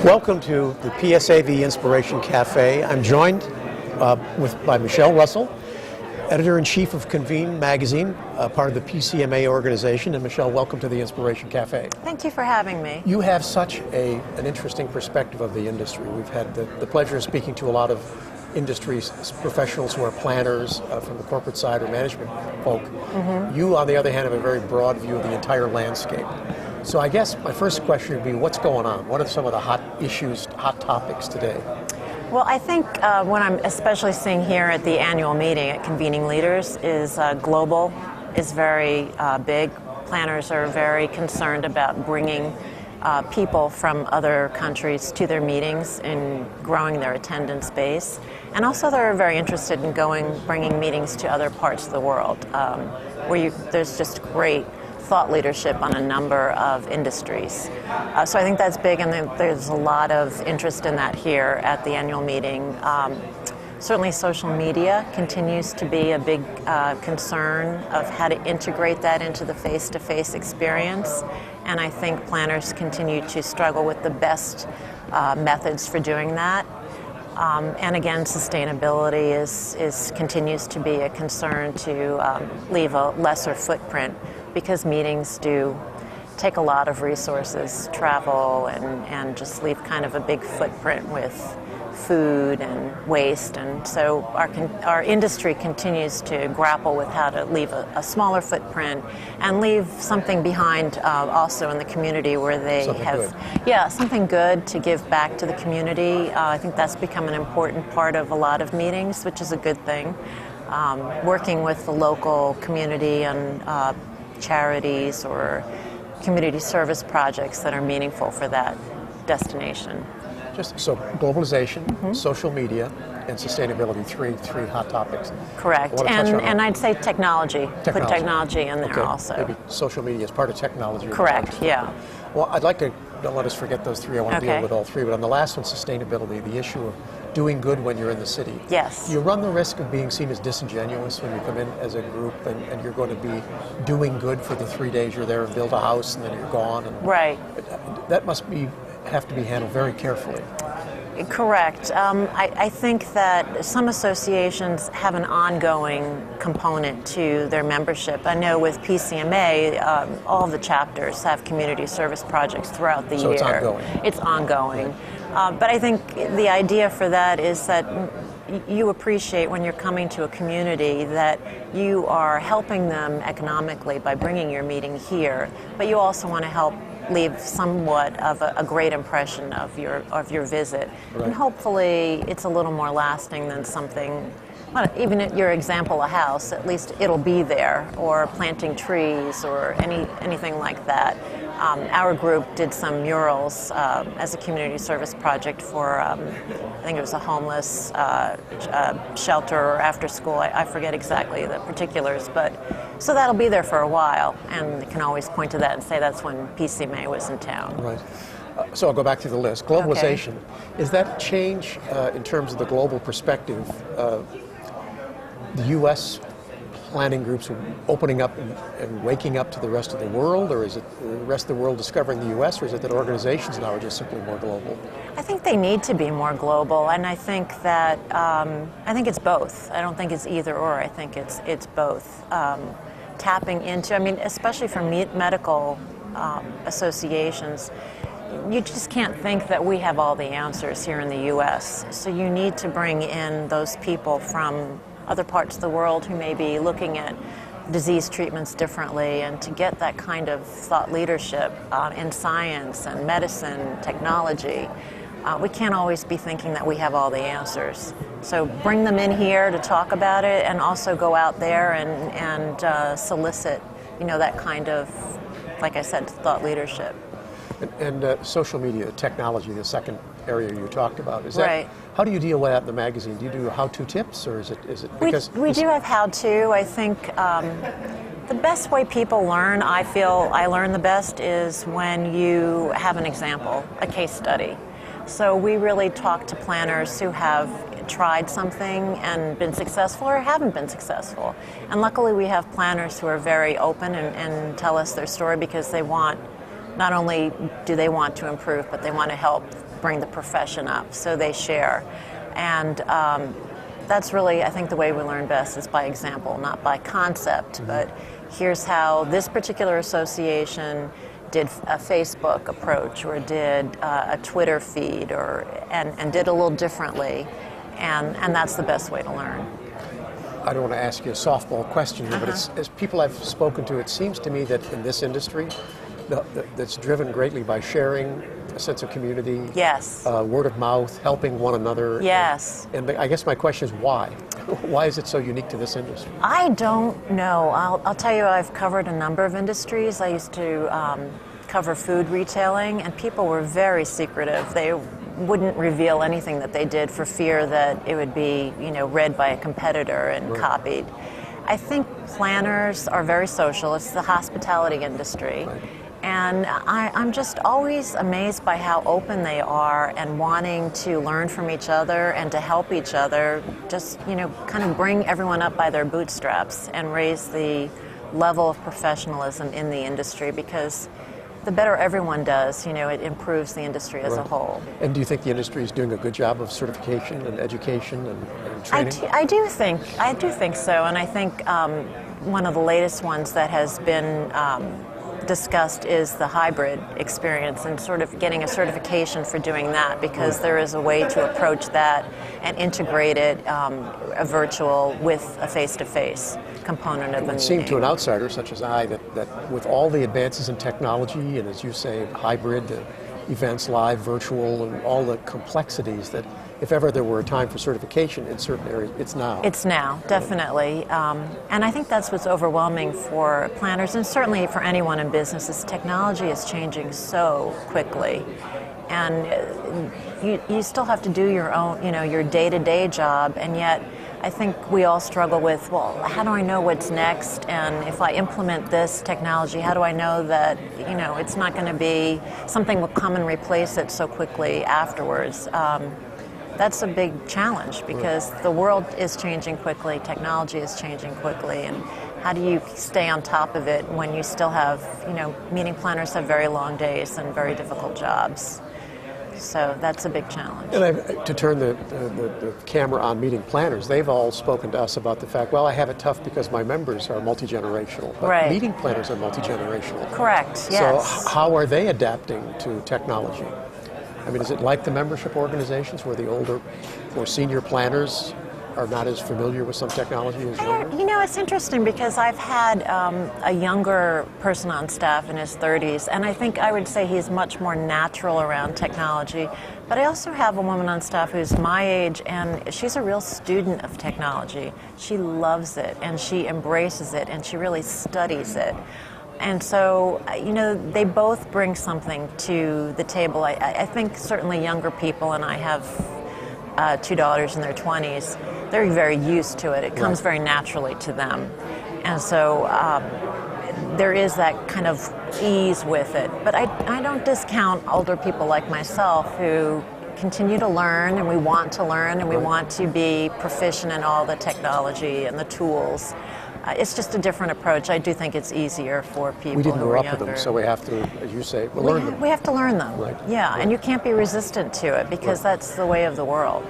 Welcome to the PSAV Inspiration Cafe. I'm joined by Michelle Russell, Editor-in-Chief of Convene magazine, part of the PCMA organization. And Michelle, welcome to the Inspiration Cafe. Thank you for having me. You have such an interesting perspective of the industry. We've had the pleasure of speaking to a lot of industry professionals who are planners from the corporate side or management folk. Mm-hmm. You, on the other hand, have a very broad view of the entire landscape. So I guess my first question would be, what's going on? What are some of the hot issues, hot topics today? Well, I think what I'm especially seeing here at the annual meeting at Convening Leaders is global is very big. Planners are very concerned about bringing people from other countries to their meetings and growing their attendance base. And also they're very interested in bringing meetings to other parts of the world where there's just great thought leadership on a number of industries. So I think that's big, and there's a lot of interest in that here at the annual meeting. Certainly social media continues to be a big concern of how to integrate that into the face-to-face experience, and I think planners continue to struggle with the best methods for doing that. And again, sustainability continues to be a concern to leave a lesser footprint, because meetings do take a lot of resources, travel, and just leave kind of a big footprint with food and waste. And so our industry continues to grapple with how to leave a smaller footprint and leave something behind also in the community where they something good to give back to the community. I think that's become an important part of a lot of meetings, which is a good thing. Working with the local community and charities or community service projects that are meaningful for that destination. So globalization, mm-hmm. social media, and sustainability, three hot topics. Correct, and I'd say technology. Put technology in there also. Maybe social media is part of technology. Correct, yeah. Well, I'd like to, don't let us forget those three. I want to deal with all three, but on the last one, sustainability, the issue of doing good when you're in the city. Yes. You run the risk of being seen as disingenuous when you come in as a group and you're going to be doing good for the 3 days you're there and build a house and then you're gone. And right. That have to be handled very carefully. Correct. I think that some associations have an ongoing component to their membership. I know with PCMA, all of the chapters have community service projects throughout the year. So it's ongoing. It's ongoing. Right. But I think the idea for that is that you appreciate when you're coming to a community that you are helping them economically by bringing your meeting here, but you also want to help leave somewhat of a great impression of your visit. Right. And hopefully it's a little more lasting than something, well, even at your example, a house, at least it'll be there, or planting trees or anything like that. Our group did some murals as a community service project for, I think it was a homeless shelter or after school. I forget exactly the particulars, but so that'll be there for a while, and you can always point to that and say that's when PCMA was in town. Right. So I'll go back to the list. Globalization. Okay. Is that change in terms of the global perspective? The U.S. planning groups opening up and waking up to the rest of the world, or is it the rest of the world discovering the U.S., or is it that organizations now are just simply more global? I think they need to be more global, and I think that I think it's both. I don't think it's either or. I think it's both. Tapping into, I mean, especially for medical associations, you just can't think that we have all the answers here in the U.S. So you need to bring in those people from other parts of the world who may be looking at disease treatments differently, and to get that kind of thought leadership in science and medicine, technology. We can't always be thinking that we have all the answers. So bring them in here to talk about it, and also go out there and solicit, that kind of, like I said, thought leadership. And social media, technology, the second area you talked about. Is that, right. How do you deal with that in the magazine? Do you do how-to tips, or is it because we do have how-to. I think the best way people learn, I feel I learn the best, is when you have an example, a case study. So we really talk to planners who have tried something and been successful or haven't been successful. And luckily we have planners who are very open and tell us their story, because they want, not only do they want to improve, but they want to help bring the profession up, so they share. And that's really, I think, the way we learn best is by example, not by concept, but here's how this particular association did a Facebook approach or did a Twitter feed and did a little differently, and that's the best way to learn. I don't want to ask you a softball question here, but as people I've spoken to, it seems to me that in this industry, that's driven greatly by sharing, a sense of community, yes, word of mouth, helping one another. Yes. And I guess my question is why? Why is it so unique to this industry? I don't know. I'll tell you, I've covered a number of industries. I used to cover food retailing, and people were very secretive. They wouldn't reveal anything that they did for fear that it would be, read by a competitor and copied. I think planners are very social. It's the hospitality industry. Right. And I'm just always amazed by how open they are and wanting to learn from each other and to help each other, just, kind of bring everyone up by their bootstraps and raise the level of professionalism in the industry, because the better everyone does, it improves the industry as a whole. And do you think the industry is doing a good job of certification and education and training? I do think so, and I think one of the latest ones that has been discussed is the hybrid experience and sort of getting a certification for doing that, because there is a way to approach that and integrate it, a virtual with a face-to-face component of the meeting. It seemed to an outsider such as I that with all the advances in technology and, as you say, hybrid events, live, virtual, and all the complexities, that if ever there were a time for certification in certain areas, it's now. It's now, definitely. And I think that's what's overwhelming for planners, and certainly for anyone in business, is technology is changing so quickly. And you still have to do your own, your day-to-day job, and yet I think we all struggle with, well, how do I know what's next? And if I implement this technology, how do I know that, it's not going to be something will come and replace it so quickly afterwards? That's a big challenge, because the world is changing quickly, technology is changing quickly, and how do you stay on top of it when you still have, meeting planners have very long days and very difficult jobs. So that's a big challenge. And to turn the camera on meeting planners, they've all spoken to us about the fact, well, I have it tough because my members are multi-generational. But meeting planners are multi-generational. Correct, yes. So how are they adapting to technology? I mean, is it like the membership organizations where the older, more senior planners are not as familiar with some technology as younger? It's interesting, because I've had a younger person on staff in his 30s, and I think I would say he's much more natural around technology. But I also have a woman on staff who's my age, and she's a real student of technology. She loves it, and she embraces it, and she really studies it. And so, they both bring something to the table. I think certainly younger people, and I have 2 daughters in their 20s, they're very used to it. It comes very naturally to them. And so there is that kind of ease with it. But I don't discount older people like myself who continue to learn, and we want to learn, and we want to be proficient in all the technology and the tools. It's just a different approach. I do think it's easier for people who are younger. We didn't grow up with them, so we have to, as you say, learn them. We have to learn them. Right. Yeah, and you can't be resistant to it, because that's the way of the world.